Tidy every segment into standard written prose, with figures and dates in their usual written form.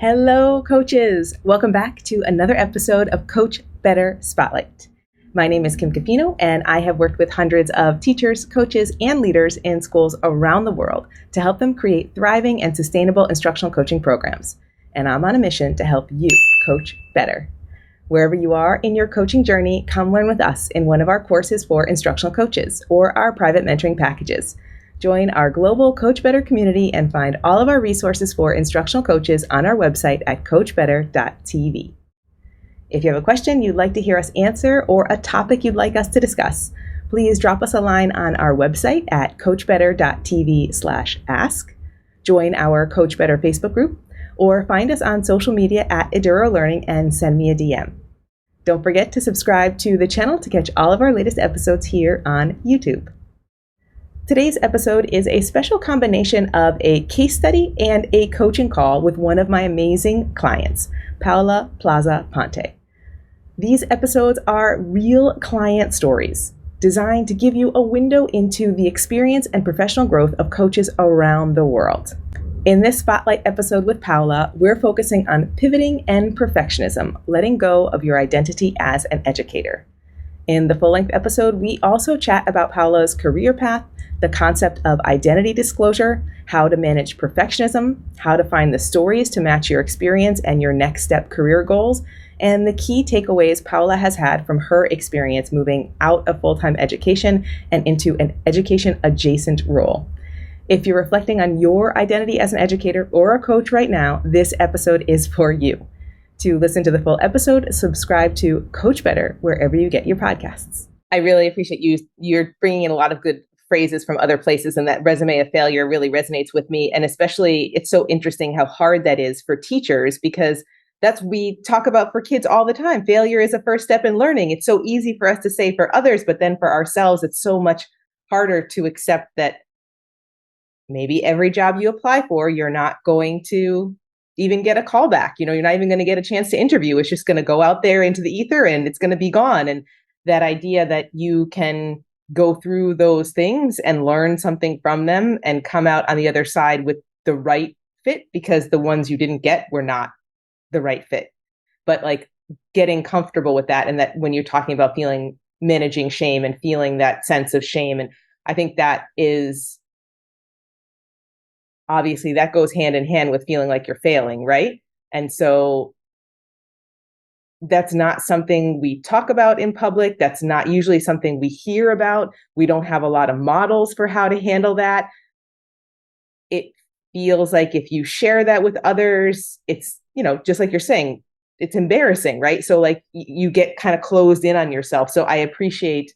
Hello, coaches. Welcome back to another episode of Coach Better Spotlight. My name is Kim Capino, and I have worked with hundreds of teachers, coaches, and leaders in schools around the world to help them create thriving and sustainable instructional coaching programs. And I'm on a mission to help you coach better. Wherever you are in your coaching journey, come learn with us in one of our courses for instructional coaches or our private mentoring packages. Join our global Coach Better community and find all of our resources for instructional coaches on our website at coachbetter.tv. If you have a question you'd like to hear us answer or a topic you'd like us to discuss, please drop us a line on our website at coachbetter.tv/ask, join our Coach Better Facebook group, or find us on social media at Eduro Learning and send me a DM. Don't forget to subscribe to the channel to catch all of our latest episodes here on YouTube. Today's episode is a special combination of a case study and a coaching call with one of my amazing clients, Paula Plaza-Ponte. These episodes are real client stories designed to give you a window into the experience and professional growth of coaches around the world. In this spotlight episode with Paula, we're focusing on pivoting and perfectionism, letting go of your identity as an educator. In the full-length episode, we also chat about Paula's career path, the concept of identity disclosure, how to manage perfectionism, how to find the stories to match your experience and your next step career goals, and the key takeaways Paula has had from her experience moving out of full-time education and into an education-adjacent role. If you're reflecting on your identity as an educator or a coach right now, this episode is for you. To listen to the full episode, subscribe to Coach Better wherever you get your podcasts. I really appreciate you're bringing in a lot of good phrases from other places, and that resume of failure really resonates with me. And especially, it's so interesting how hard that is for teachers, because we talk about for kids all the time. Failure is a first step in learning. It's so easy for us to say for others, but then for ourselves, it's so much harder to accept that maybe every job you apply for, you're not going to even get a call back. You're not even going to get a chance to interview. It's just going to go out there into the ether and it's going to be gone. And that idea that you can go through those things and learn something from them and come out on the other side with the right fit, because the ones you didn't get were not the right fit. But like getting comfortable with that, and that when you're talking about managing shame and feeling that sense of shame, and I think that is obviously that goes hand in hand with feeling like you're failing, right? And so that's not something we talk about in public. That's not usually something we hear about. We don't have a lot of models for how to handle that. It feels like if you share that with others, it's, just like you're saying, it's embarrassing, right? So like you get kind of closed in on yourself. So I appreciate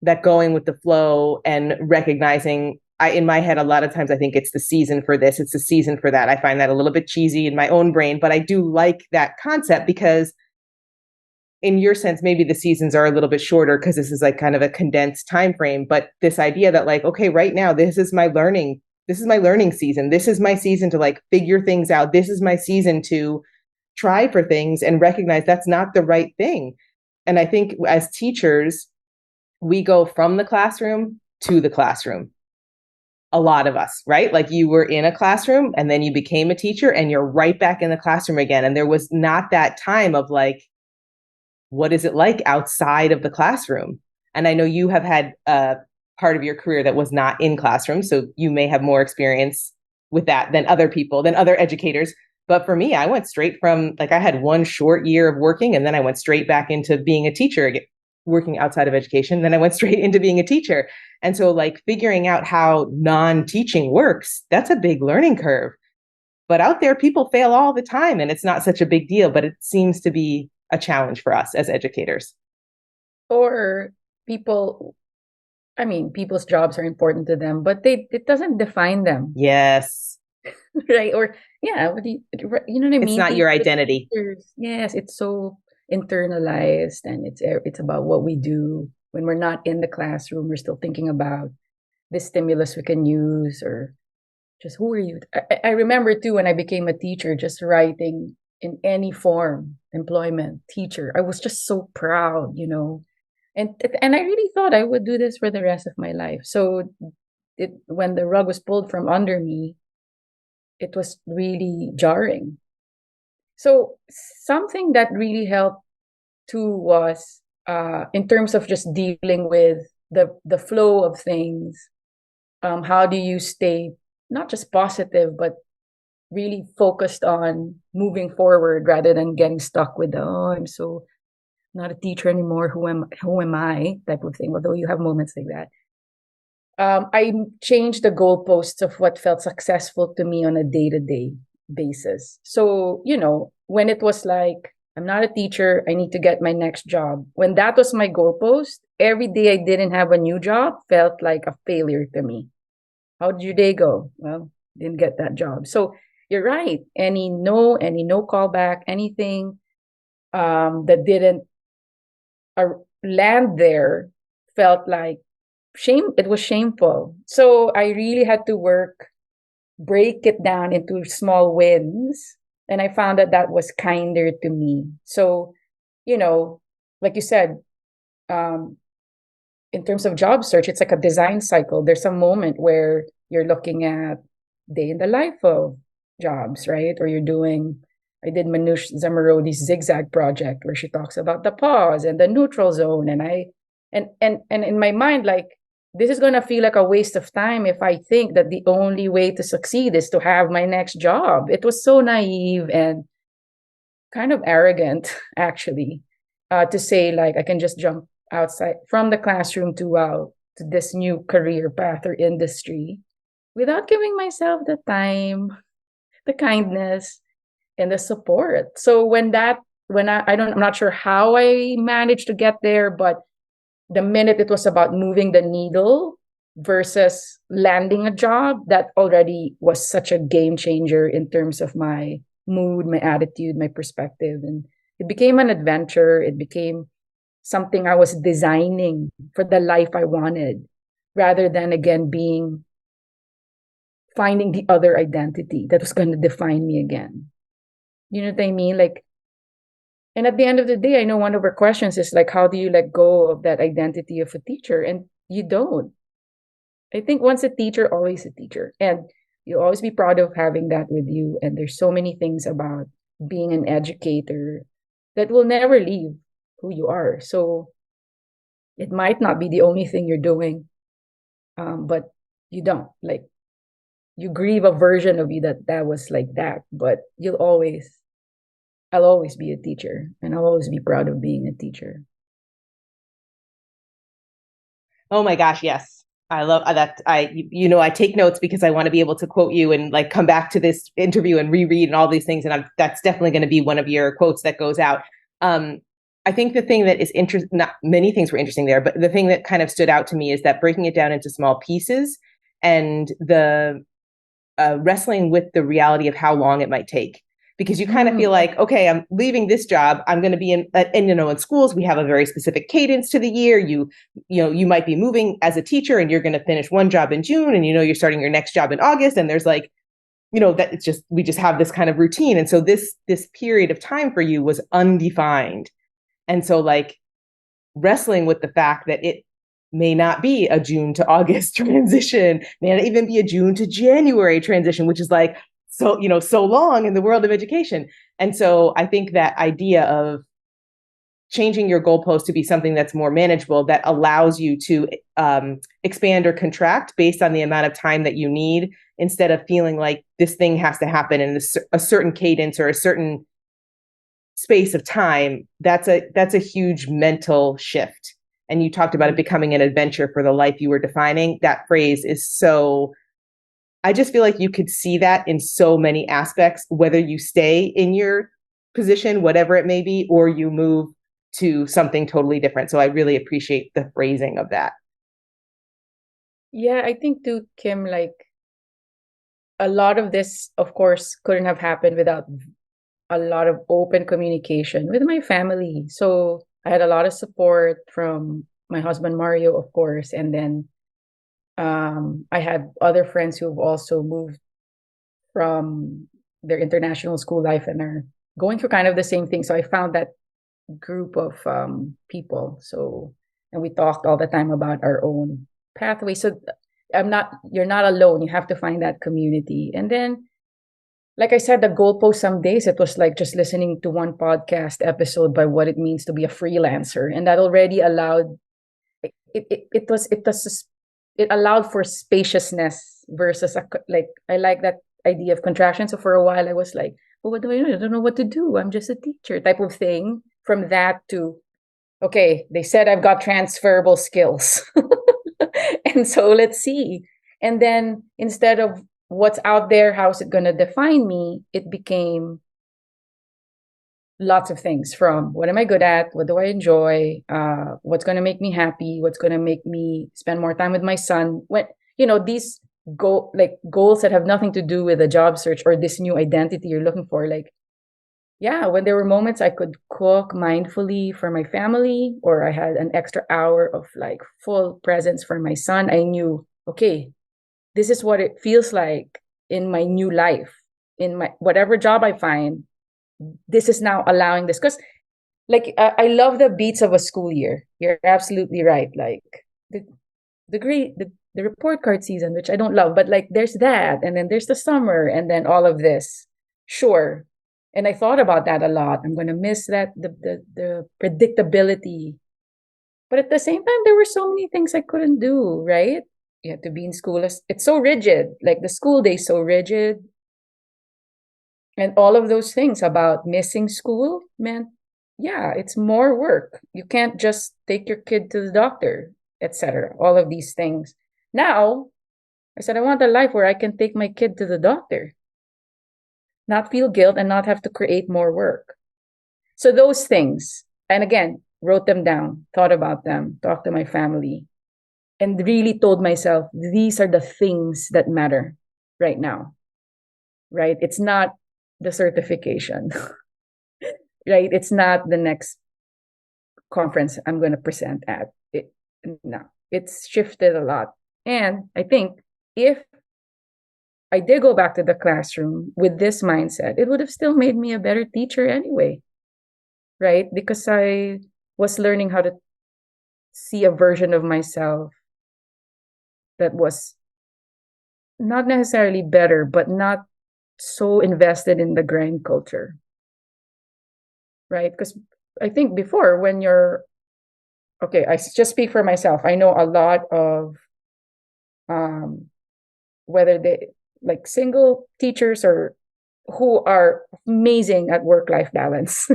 that going with the flow and recognizing, in my head, a lot of times I think it's the season for this, it's the season for that. I find that a little bit cheesy in my own brain, but I do like that concept because in your sense, maybe the seasons are a little bit shorter because this is like kind of a condensed time frame. But this idea that like, okay, right now, this is my learning season. This is my season to like figure things out. This is my season to try for things and recognize that's not the right thing. And I think as teachers, we go from the classroom to the classroom. A lot of us, right? Like you were in a classroom and then you became a teacher and you're right back in the classroom again. And there was not that time of like, what is it like outside of the classroom? And I know you have had a part of your career that was not in classrooms, so you may have more experience with that than other people, than other educators. But for me, I went straight from like, I had one short year of working and then I went straight back into being a teacher, working outside of education. Then I went straight into being a teacher. And so like figuring out how non-teaching works, that's a big learning curve. But out there, people fail all the time and it's not such a big deal, but it seems to be a challenge for us as educators. Or people's jobs are important to them, but it doesn't define them. Yes. Right. Or yeah, what do you know what I mean? It's not your identity. Yes, it's so internalized, and it's about what we do when we're not in the classroom. We're still thinking about this stimulus we can use, or just who are you? I remember too when I became a teacher, just writing in any form, employment, teacher. I was just so proud, and I really thought I would do this for the rest of my life. So when the rug was pulled from under me, it was really jarring. So something that really helped too was in terms of just dealing with the flow of things. How do you stay not just positive, but really focused on moving forward rather than getting stuck with I'm so not a teacher anymore. Who am I type of thing. Although you have moments like that. I changed the goalposts of what felt successful to me on a day-to-day basis. So, when it was like, I'm not a teacher, I need to get my next job. When that was my goalpost, every day I didn't have a new job felt like a failure to me. How did your day go? Well, didn't get that job. So you're right. Any no callback, anything that didn't land there felt like shame. It was shameful. So I really had to break it down into small wins. And I found that that was kinder to me. So, like you said, um, in terms of job search, it's like a design cycle. There's a moment where you're looking at day in the life of jobs, right? Or I did Manoush Zamarodi's zigzag project where she talks about the pause and the neutral zone. And in my mind, like, this is going to feel like a waste of time if I think that the only way to succeed is to have my next job. It was so naive and kind of arrogant, actually, to say, like, I can just jump outside from the classroom to this new career path or industry without giving myself the time, the kindness, and the support. So I'm not sure how I managed to get there, but the minute it was about moving the needle versus landing a job, that already was such a game changer in terms of my mood, my attitude, my perspective. And it became an adventure. It became something I was designing for the life I wanted, rather than again finding the other identity that was going to define me again. You know what I mean? Like, and at the end of the day, I know one of our questions is like, how do you let go of that identity of a teacher? And you don't. I think once a teacher, always a teacher. And you'll always be proud of having that with you. And there's so many things about being an educator that will never leave who you are. So it might not be the only thing you're doing, but you don't. Like, you grieve a version of you that was like that, but I'll always be a teacher, and I'll always be proud of being a teacher. Oh my gosh, yes. I love that. I take notes because I want to be able to quote you and like come back to this interview and reread and all these things. And that's definitely going to be one of your quotes that goes out. I think the thing that is interesting, not many things were interesting there, but the thing that kind of stood out to me is that breaking it down into small pieces and the wrestling with the reality of how long it might take. Because you kind of feel like, okay, I'm leaving this job. I'm going to be in schools, we have a very specific cadence to the year. You might be moving as a teacher and you're going to finish one job in June and you're starting your next job in August. And there's like, that it's just, we just have this kind of routine. And so this period of time for you was undefined. And so like wrestling with the fact that it may not be a June to August transition, may not even be a June to January transition, which is like, so long in the world of education. And so I think that idea of changing your goalpost to be something that's more manageable, that allows you to expand or contract based on the amount of time that you need, instead of feeling like this thing has to happen in a certain cadence or a certain space of time. That's a huge mental shift. And you talked about it becoming an adventure for the life you were defining. That phrase is so, I just feel like you could see that in so many aspects, whether you stay in your position, whatever it may be, or you move to something totally different. So I really appreciate the phrasing of that. Yeah, I think too, Kim, like, a lot of this, of course, couldn't have happened without a lot of open communication with my family. So I had a lot of support from my husband, Mario, of course. And then I had other friends who've also moved from their international school life and are going through kind of the same thing. So I found that group of people. So, and we talked all the time about our own pathway. So you're not alone. You have to find that community. And then like I said, the goalpost, some days it was like just listening to one podcast episode by what it means to be a freelancer. And that already allowed it allowed for spaciousness versus like I like that idea of contraction. So for a while I was like, well, what do I do? I don't know what to do. I'm just a teacher type of thing. From that to, okay, they said I've got transferable skills. And so let's see. And then instead of what's out there, how's it going to define me, it became lots of things, from what am I good at, what do I enjoy, what's going to make me happy, what's going to make me spend more time with my son. When these goals that have nothing to do with a job search or this new identity you're looking for, like, yeah, when there were moments I could cook mindfully for my family, or I had an extra hour of like full presence for my son, I knew, okay, this is what it feels like in my new life, in my whatever job I find. This is now allowing this, because like I love the beats of a school year. You're absolutely right. Like the report card season, which I don't love, but like there's that, and then there's the summer, and then all of this. Sure. And I thought about that a lot. I'm gonna miss that, the predictability. But at the same time, there were so many things I couldn't do, right? You had to be in school. It's so rigid. Like the school day is so rigid. And all of those things about missing school meant, yeah, it's more work. You can't just take your kid to the doctor, etc. All of these things. Now, I said, I want a life where I can take my kid to the doctor, not feel guilt, and not have to create more work. So those things, and again, wrote them down, thought about them, talked to my family, and really told myself, these are the things that matter right now, right? It's not the certification, right? It's not the next conference I'm going to present at. No, it's shifted a lot. And I think if I did go back to the classroom with this mindset, it would have still made me a better teacher anyway, right? Because I was learning how to see a version of myself that was not necessarily better, but not so invested in the grind culture, right? Because I think before, when you're, okay, I just speak for myself. I know a lot of, whether they like single teachers or who are amazing at work-life balance,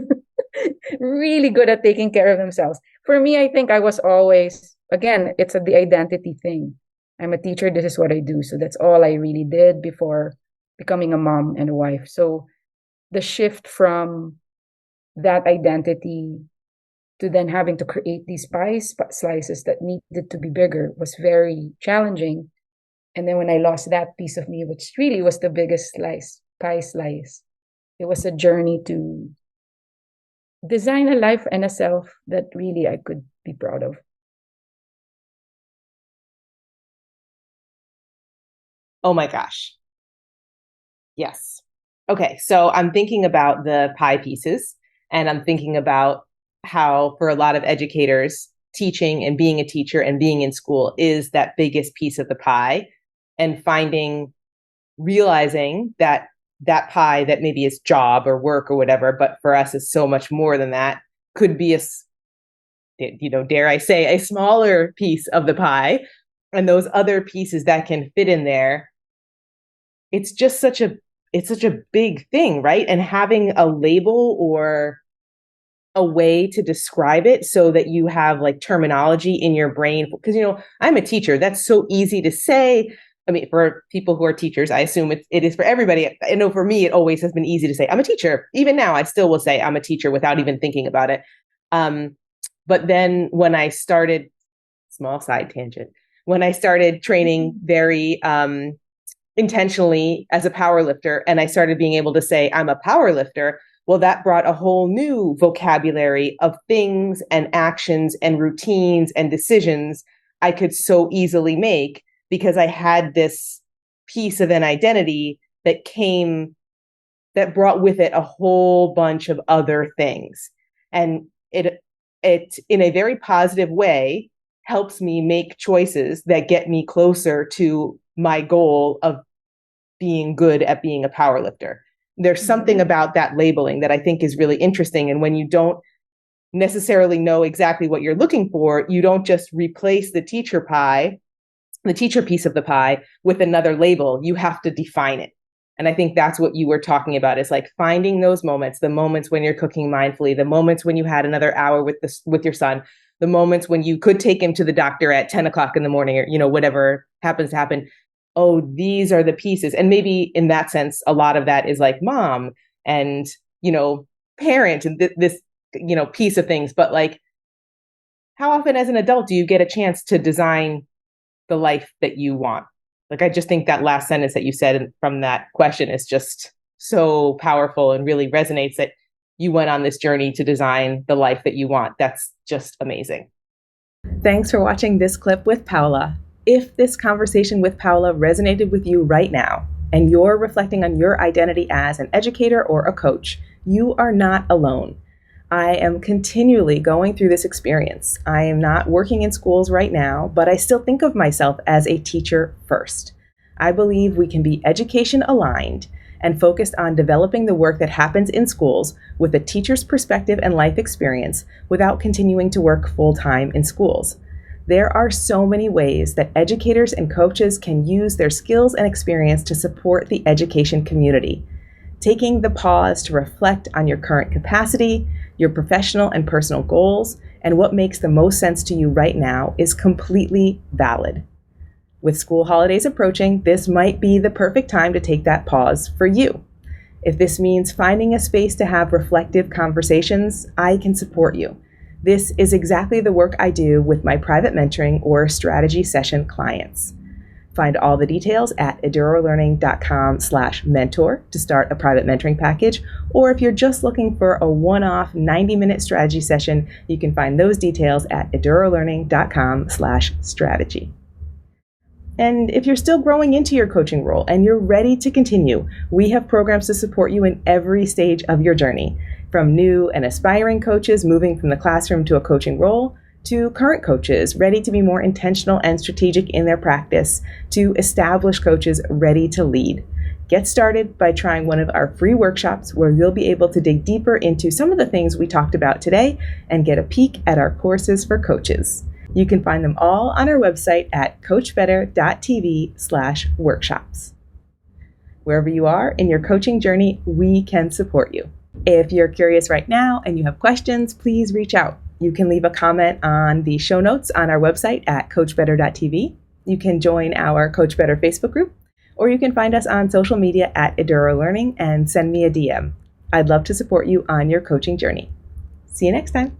really good at taking care of themselves. For me, I think I was always, again, it's the identity thing. I'm a teacher. This is what I do. So that's all I really did before becoming a mom and a wife. So the shift from that identity to then having to create these pie slices that needed to be bigger was very challenging. And then when I lost that piece of me, which really was the biggest pie slice, it was a journey to design a life and a self that really I could be proud of. Oh my gosh. Yes. Okay, so I'm thinking about the pie pieces, and I'm thinking about how, for a lot of educators, teaching and being a teacher and being in school is that biggest piece of the pie, and realizing that that pie that maybe is job or work or whatever, but for us is so much more than that, could be dare I say, a smaller piece of the pie, and those other pieces that can fit in there. It's just such a big thing, right? And having a label or a way to describe it so that you have like terminology in your brain, because I'm a teacher. That's so easy to say. I mean, for people who are teachers, I assume it is for everybody. I know for me, it always has been easy to say I'm a teacher. Even now, I still will say I'm a teacher without even thinking about it. But then when I started, small side tangent, when I started training very intentionally as a power lifter, and I started being able to say I'm a power lifter, well, that brought a whole new vocabulary of things and actions and routines and decisions I could so easily make, because I had this piece of an identity that brought with it a whole bunch of other things. And it in a very positive way helps me make choices that get me closer to my goal of being good at being a power lifter. There's something about that labeling that I think is really interesting. And when you don't necessarily know exactly what you're looking for, you don't just replace the teacher piece of the pie with another label. You have to define it. And I think that's what you were talking about, is like finding those moments, the moments when you're cooking mindfully, the moments when you had another hour with your son, the moments when you could take him to the doctor at 10 o'clock in the morning, or, whatever happens to happen. Oh, these are the pieces. And maybe in that sense, a lot of that is like mom and, parent and this, piece of things. But like, how often as an adult do you get a chance to design the life that you want? Like, I just think that last sentence that you said from that question is just so powerful and really resonates, that you went on this journey to design the life that you want. That's just amazing. Thanks for watching this clip with Paula. If this conversation with Paula resonated with you right now, and you're reflecting on your identity as an educator or a coach, you are not alone. I am continually going through this experience. I am not working in schools right now, but I still think of myself as a teacher first. I believe we can be education aligned and focused on developing the work that happens in schools with a teacher's perspective and life experience without continuing to work full-time in schools. There are so many ways that educators and coaches can use their skills and experience to support the education community. Taking the pause to reflect on your current capacity, your professional and personal goals, and what makes the most sense to you right now is completely valid. With school holidays approaching, this might be the perfect time to take that pause for you. If this means finding a space to have reflective conversations, I can support you. This is exactly the work I do with my private mentoring or strategy session clients. Find all the details at edurolearning.com/mentor to start a private mentoring package. Or if you're just looking for a one-off 90-minute strategy session, you can find those details at edurolearning.com/strategy. And if you're still growing into your coaching role and you're ready to continue, we have programs to support you in every stage of your journey. From new and aspiring coaches moving from the classroom to a coaching role, to current coaches ready to be more intentional and strategic in their practice, to established coaches ready to lead. Get started by trying one of our free workshops where you'll be able to dig deeper into some of the things we talked about today and get a peek at our courses for coaches. You can find them all on our website at coachbetter.tv/workshops. Wherever you are in your coaching journey, we can support you. If you're curious right now and you have questions, please reach out. You can leave a comment on the show notes on our website at coachbetter.tv. You can join our Coach Better Facebook group, or you can find us on social media at Eduro Learning and send me a DM. I'd love to support you on your coaching journey. See you next time.